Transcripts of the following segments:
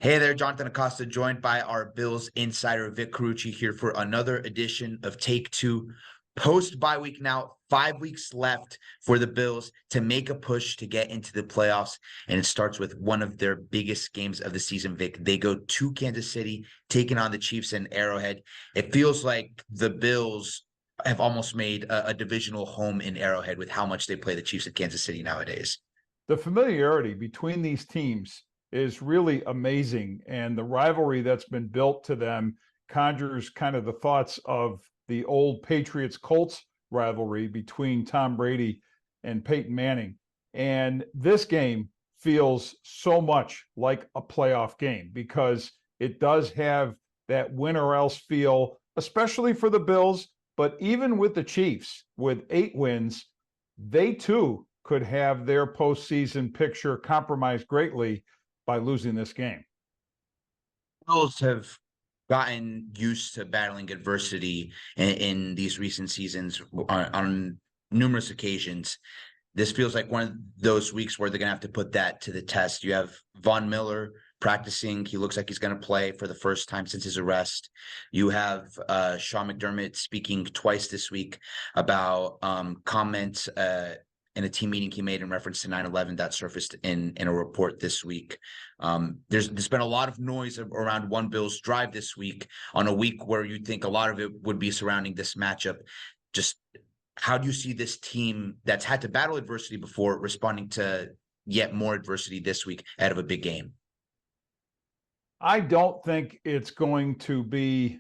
Hey there, Jonathan Acosta, joined by our Bills insider Vic Carucci here for another edition of Take Two. Post bye week now, 5 weeks left for the Bills to make a push to get into the playoffs, and it starts with one of their biggest games of the season, Vic. They go to Kansas City, taking on the Chiefs in Arrowhead. It feels like the Bills have almost made a divisional home in Arrowhead with how much they play the Chiefs at Kansas City nowadays. The familiarity between these teams is really amazing, and the rivalry that's been built to them conjures kind of the thoughts of the old Patriots-Colts rivalry between Tom Brady and Peyton Manning. And this game feels so much like a playoff game because it does have that win or else feel, especially for the Bills, but even with the Chiefs, with 8 wins, they too could have their postseason picture compromised greatly by losing this game. Bills have gotten used to battling adversity in these recent seasons on numerous occasions. This feels like one of those weeks where they're going to have to put that to the test. You have Von Miller practicing. He looks like he's going to play for the first time since his arrest. You have Sean McDermott speaking twice this week about comments in a team meeting he made in reference to 9/11 that surfaced in a report this week. There's been a lot of noise around one Bills drive this week on a week where you'd think a lot of it would be surrounding this matchup. Just how do you see this team that's had to battle adversity before responding to yet more adversity this week out of a big game? I don't think it's going to be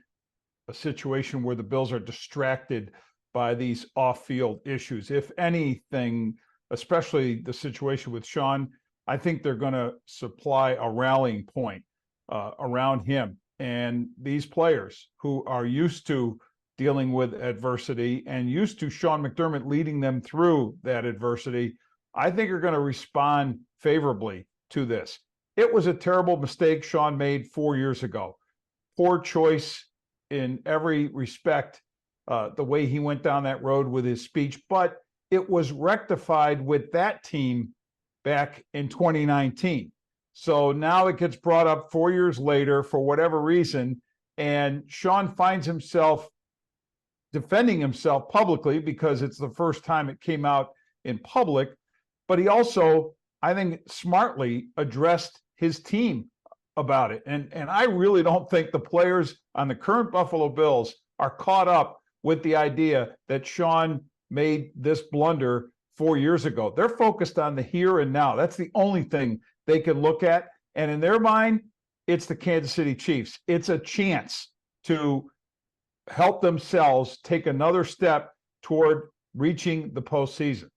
a situation where the Bills are distracted by these off-field issues. If anything, especially the situation with Sean, I think they're going to supply a rallying point around him. And these players who are used to dealing with adversity and used to Sean McDermott leading them through that adversity, I think are going to respond favorably to this. It was a terrible mistake Sean made 4 years ago. Poor choice in every respect, the way he went down that road with his speech, but it was rectified with that team back in 2019. So now it gets brought up 4 years later for whatever reason, and Sean finds himself defending himself publicly because it's the first time it came out in public, but he also, I think, smartly addressed his team about it. And I really don't think the players on the current Buffalo Bills are caught up with the idea that Sean made this blunder 4 years ago. They're focused on the here and now. That's the only thing they can look at. And in their mind, it's the Kansas City Chiefs. It's a chance to help themselves take another step toward reaching the postseason.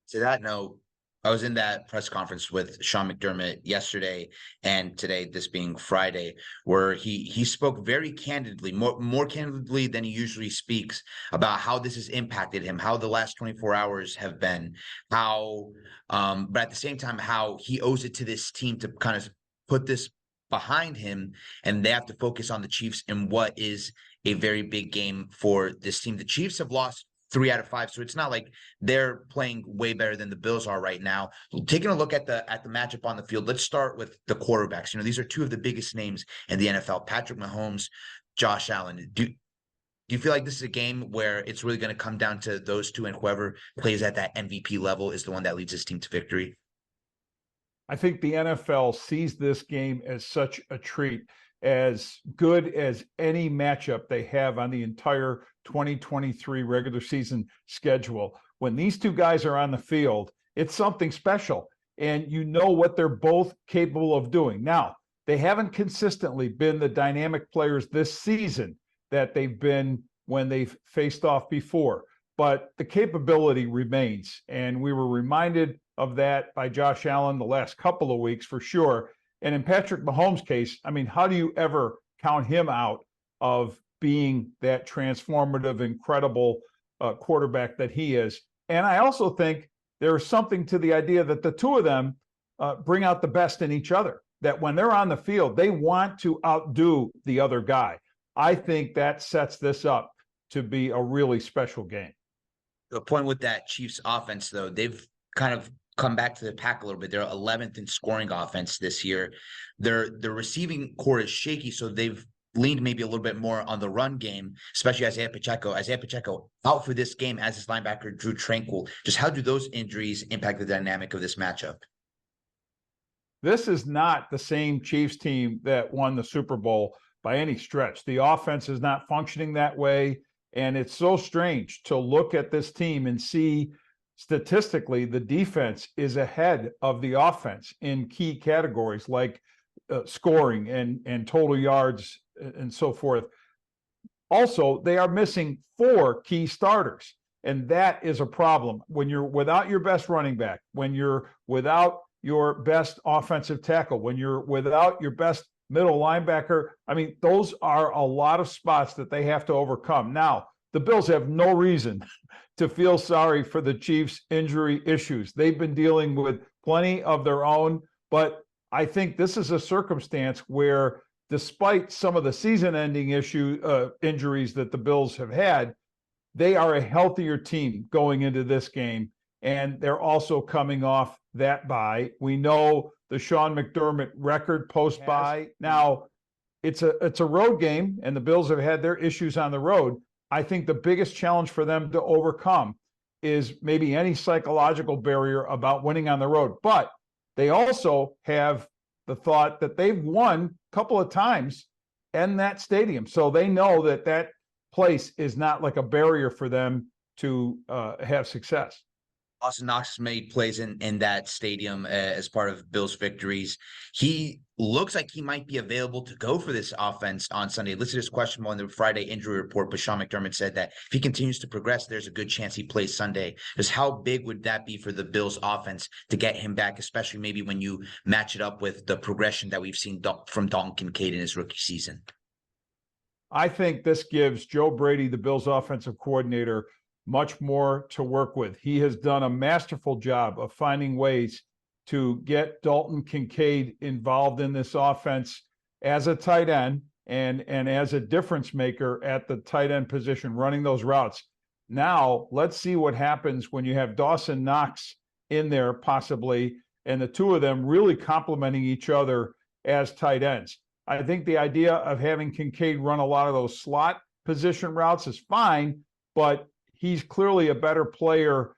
To that note, I was in that press conference with Sean McDermott yesterday and today, this being Friday, where he spoke very candidly, more candidly than he usually speaks, about how this has impacted him, how the last 24 hours have been, how, but at the same time, how he owes it to this team to kind of put this behind him, and they have to focus on the Chiefs in what is a very big game for this team. The Chiefs have lost 3 out of 5. So it's not like they're playing way better than the Bills are right now. Taking a look at the matchup on the field, let's start with the quarterbacks. You know, these are 2 of the biggest names in the NFL, Patrick Mahomes, Josh Allen. Do you feel like this is a game where it's really going to come down to those 2, and whoever plays at that MVP level is the one that leads his team to victory? I think the NFL sees this game as such a treat, as good as any matchup they have on the entire 2023 regular season schedule. When these 2 guys are on the field, it's something special, and you know what they're both capable of doing. Now, they haven't consistently been the dynamic players this season that they've been when they've faced off before, but the capability remains, and we were reminded of that by Josh Allen the last couple of weeks for sure. And in Patrick Mahomes' case, I mean, how do you ever count him out of being that transformative, incredible quarterback that he is? And I also think there's something to the idea that the 2 of them bring out the best in each other, that when they're on the field, they want to outdo the other guy. I think that sets this up to be a really special game. The point with that Chiefs offense, though, they've kind of come back to the pack a little bit. They're 11th in scoring offense this year. Their receiving core is shaky, so they've leaned maybe a little bit more on the run game, especially Isaiah Pacheco. Isaiah Pacheco out for this game as his linebacker Drew Tranquil. Just how do those injuries impact the dynamic of this matchup? This is not the same Chiefs team that won the Super Bowl by any stretch. The offense is not functioning that way. And it's so strange to look at this team and see statistically the defense is ahead of the offense in key categories like scoring and total yards and so forth. Also, they are missing 4 key starters. And that is a problem. When you're without your best running back, when you're without your best offensive tackle, when you're without your best middle linebacker, I mean, those are a lot of spots that they have to overcome. Now, the Bills have no reason to feel sorry for the Chiefs' injury issues. They've been dealing with plenty of their own, but I think this is a circumstance where, despite some of the season-ending injuries that the Bills have had, they are a healthier team going into this game, and they're also coming off that bye. We know the Sean McDermott record post-bye. Now, it's a road game, and the Bills have had their issues on the road. I think the biggest challenge for them to overcome is maybe any psychological barrier about winning on the road. But they also have the thought that they've won a couple of times in that stadium. So they know that that place is not like a barrier for them to have success. Austin Knox made plays in that stadium as part of Bill's victories. He looks like he might be available to go for this offense on Sunday. Listed as questionable on the Friday injury report, but Sean McDermott said that if he continues to progress, there's a good chance he plays Sunday. Just how big would that be for the Bills offense to get him back, especially maybe when you match it up with the progression that we've seen from Dalton Kincaid in his rookie season? I think this gives Joe Brady, the Bills offensive coordinator, much more to work with. He has done a masterful job of finding ways to get Dalton Kincaid involved in this offense as a tight end and as a difference maker at the tight end position, running those routes. Now, let's see what happens when you have Dawson Knox in there possibly, and the two of them really complementing each other as tight ends. I think the idea of having Kincaid run a lot of those slot position routes is fine, but he's clearly a better player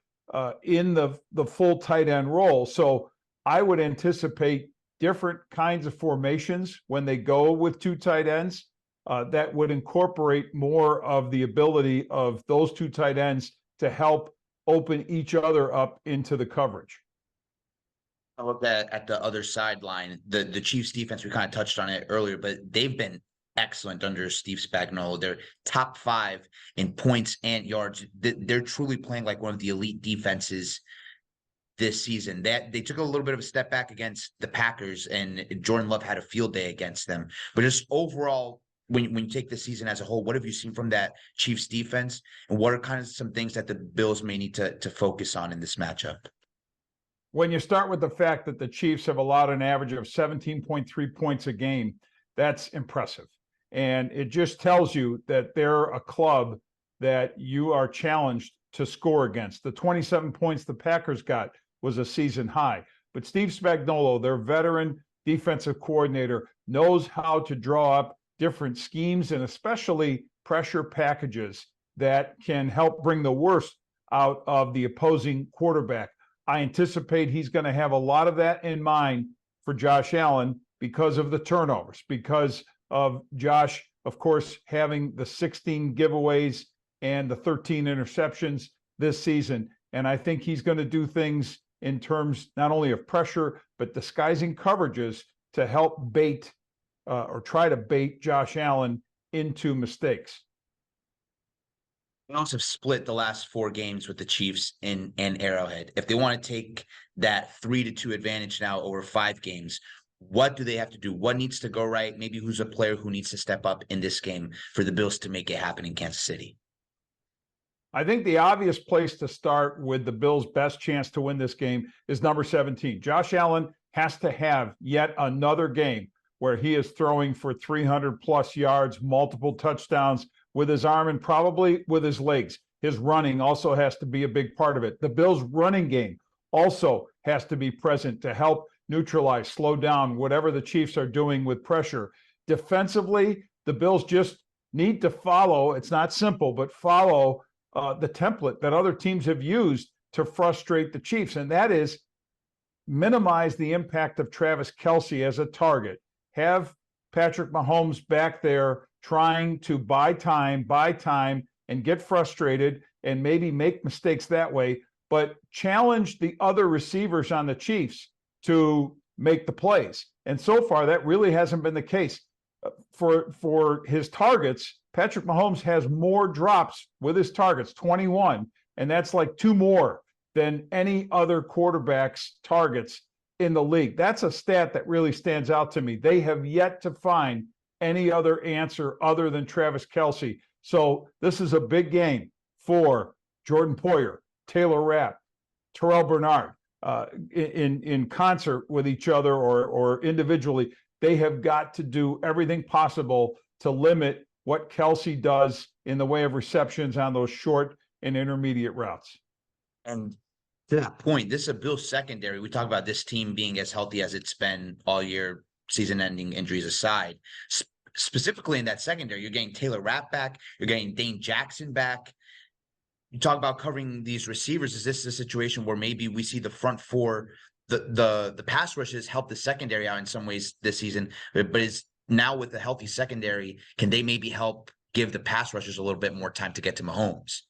in the full tight end role. So I would anticipate different kinds of formations when they go with 2 tight ends that would incorporate more of the ability of those 2 tight ends to help open each other up into the coverage. I look at the other sideline, the Chiefs defense, we kind of touched on it earlier, but they've been excellent under Steve Spagnuolo. They're top 5 in points and yards. They're truly playing like one of the elite defenses this season. They took a little bit of a step back against the Packers, and Jordan Love had a field day against them. But just overall, when you take the season as a whole, what have you seen from that Chiefs defense, and what are kind of some things that the Bills may need to focus on in this matchup? When you start with the fact that the Chiefs have allowed an average of 17.3 points a game, that's impressive. And it just tells you that they're a club that you are challenged to score against. The 27 points the Packers got was a season high. But Steve Spagnuolo, their veteran defensive coordinator, knows how to draw up different schemes and especially pressure packages that can help bring the worst out of the opposing quarterback. I anticipate he's going to have a lot of that in mind for Josh Allen because of the turnovers, because of Josh, of course, having the 16 giveaways and the 13 interceptions this season. And I think he's going to do things in terms not only of pressure, but disguising coverages to help bait or try to bait Josh Allen into mistakes. The Browns have split the last 4 games with the Chiefs in Arrowhead. If they want to take that 3-2 advantage now over 5 games, what do they have to do? What needs to go right? Maybe who's a player who needs to step up in this game for the Bills to make it happen in Kansas City? I think the obvious place to start with the Bills' best chance to win this game is number 17. Josh Allen has to have yet another game where he is throwing for 300-plus yards, multiple touchdowns with his arm and probably with his legs. His running also has to be a big part of it. The Bills' running game also has to be present to help neutralize, slow down whatever the Chiefs are doing with pressure. Defensively, the Bills just need to follow. It's not simple, but follow the template that other teams have used to frustrate the Chiefs, and that is minimize the impact of Travis Kelce as a target. Have Patrick Mahomes back there trying to buy time and get frustrated and maybe make mistakes that way, but challenge the other receivers on the Chiefs to make the plays. And so far, that really hasn't been the case. For his targets, Patrick Mahomes has more drops with his targets, 21, and that's like 2 more than any other quarterback's targets in the league. That's a stat that really stands out to me. They have yet to find any other answer other than Travis Kelce. So this is a big game for Jordan Poyer, Taylor Rapp, Terrell Bernard, in concert with each other or individually. They have got to do everything possible to limit what Kelce does in the way of receptions on those short and intermediate routes. And to that point, this is a Bills secondary. We talk about this team being as healthy as it's been all year, season-ending injuries aside. Specifically in that secondary, you're getting Taylor Rapp back. You're getting Dane Jackson back. You talk about covering these receivers. Is this a situation where maybe we see the front four, the pass rushes help the secondary out in some ways this season, but is now with the healthy secondary, can they maybe help give the pass rushers a little bit more time to get to Mahomes?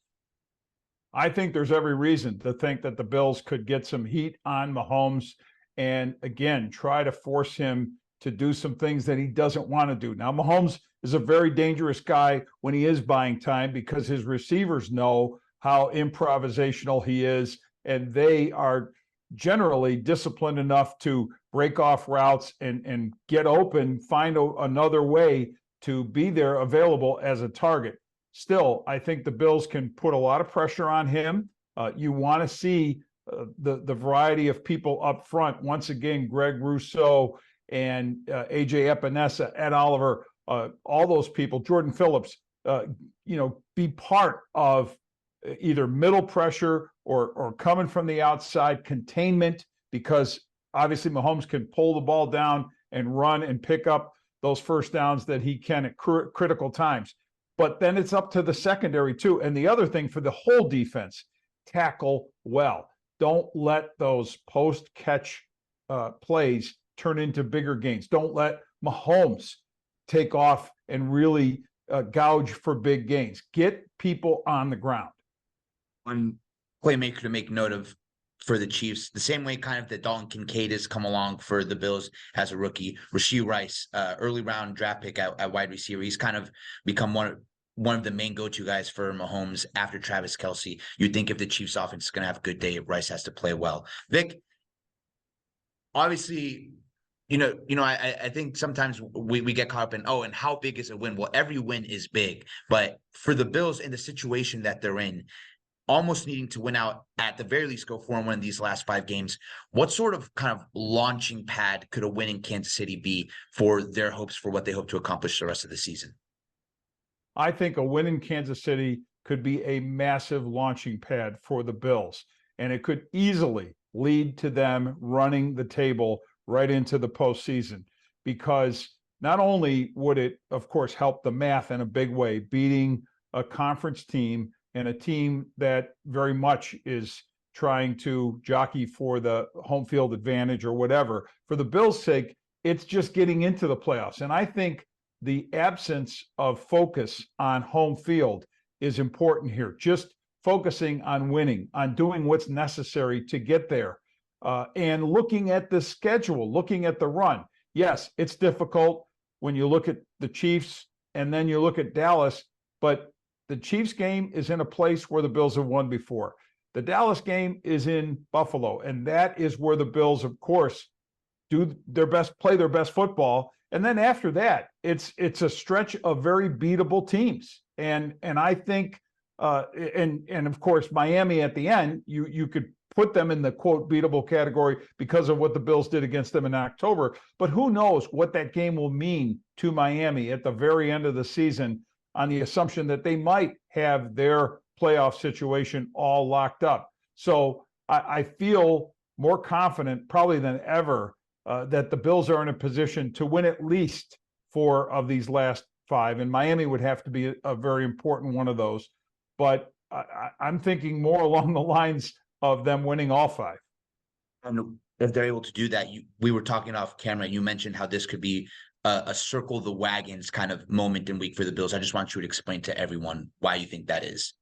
I think there's every reason to think that the Bills could get some heat on Mahomes and, again, try to force him to do some things that he doesn't want to do. Now, Mahomes is a very dangerous guy when he is buying time because his receivers know how improvisational he is, and they are generally disciplined enough to break off routes and get open, find another way to be there available as a target. Still, I think the Bills can put a lot of pressure on him. You want to see the variety of people up front. Once again, Greg Rousseau and AJ Epinesa, Ed Oliver, all those people, Jordan Phillips, be part of either middle pressure or coming from the outside containment, because obviously Mahomes can pull the ball down and run and pick up those first downs that he can at critical times. But then it's up to the secondary too. And the other thing for the whole defense, tackle well. Don't let those post-catch plays turn into bigger gains. Don't let Mahomes take off and really gouge for big gains. Get people on the ground. One playmaker to make note of for the Chiefs, the same way kind of that Dalton Kincaid has come along for the Bills as a rookie. Rashee Rice, early round draft pick at wide receiver. He's kind of become one of the main go-to guys for Mahomes after Travis Kelce. You'd think if the Chiefs offense is going to have a good day, Rice has to play well. Vic, obviously, I think sometimes we get caught up in, and how big is a win? Well, every win is big. But for the Bills in the situation that they're in, almost needing to win out, at the very least go 4-1 in these last 5 games, what sort of kind of launching pad could a win in Kansas City be for their hopes, for what they hope to accomplish the rest of the season? I think a win in Kansas City could be a massive launching pad for the Bills, and it could easily lead to them running the table right into the postseason, because not only would it, of course, help the math in a big way, beating a conference team and a team that very much is trying to jockey for the home field advantage or whatever. For the Bills' sake, it's just getting into the playoffs. And I think the absence of focus on home field is important here. Just focusing on winning, on doing what's necessary to get there, and looking at the schedule, looking at the run. Yes, it's difficult when you look at the Chiefs and then you look at Dallas, but the Chiefs game is in a place where the Bills have won before. The Dallas game is in Buffalo, and that is where the Bills, of course, do their best, play their best football. And then after that, it's a stretch of very beatable teams. And I think, and of course, Miami at the end, you could put them in the quote beatable category because of what the Bills did against them in October. But who knows what that game will mean to Miami at the very end of the season, on the assumption that they might have their playoff situation all locked up. So I feel more confident probably than ever that the Bills are in a position to win at least 4 of these last 5, and Miami would have to be a very important one of those. But I'm thinking more along the lines of them winning all 5. And if they're able to do that, we were talking off camera. You mentioned how this could be a circle the wagons kind of moment and week for the Bills. I just want you to explain to everyone why you think that is.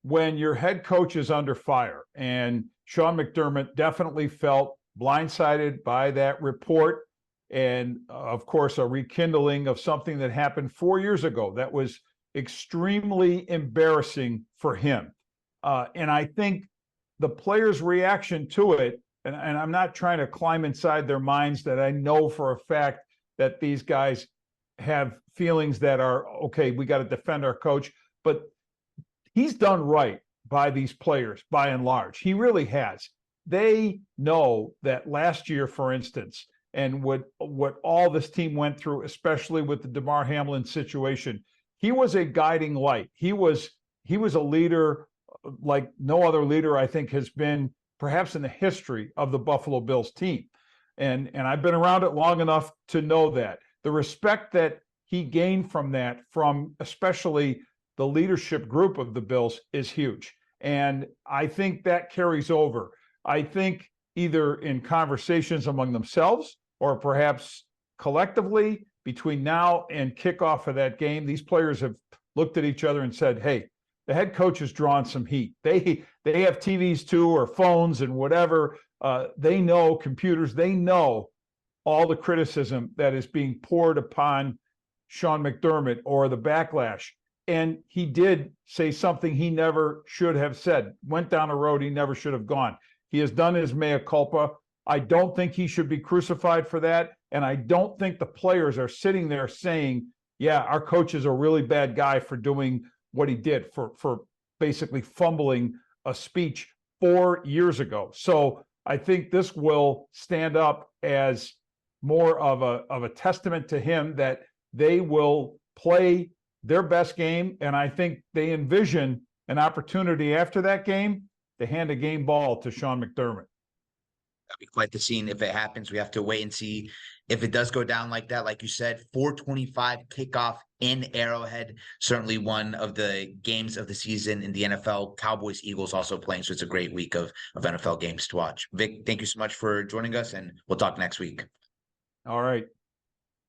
When your head coach is under fire, and Sean McDermott definitely felt blindsided by that report, and of course, a rekindling of something that happened 4 years ago that was extremely embarrassing for him. And I think the players' reaction to it, and I'm not trying to climb inside their minds, that I know for a fact that these guys have feelings that are, okay, we got to defend our coach, but he's done right by these players by and large. He really has. They know that last year, for instance, and what all this team went through, especially with the DeMar Hamlin situation, he was a guiding light. He was a leader like no other leader, I think, has been perhaps in the history of the Buffalo Bills team. And I've been around it long enough to know that the respect that he gained from that, from especially the leadership group of the Bills, is huge. And I think that carries over. I think either in conversations among themselves or perhaps collectively between now and kickoff of that game, these players have looked at each other and said, hey, the head coach has drawn some heat. They have TVs too, or phones and whatever. They know computers. They know all the criticism that is being poured upon Sean McDermott, or the backlash. And he did say something he never should have said, went down a road he never should have gone. He has done his mea culpa. I don't think he should be crucified for that. And I don't think the players are sitting there saying, yeah, our coach is a really bad guy for doing what he did, for basically fumbling a speech 4 years ago. So I think this will stand up as more of a testament to him that they will play their best game. And I think they envision an opportunity after that game to hand a game ball to Sean McDermott. That'd be quite the scene if it happens. We have to wait and see if it does go down like that. Like you said, 4:25 kickoff in Arrowhead. Certainly one of the games of the season in the NFL. Cowboys, Eagles also playing. So it's a great week of NFL games to watch. Vic, thank you so much for joining us, and we'll talk next week. All right.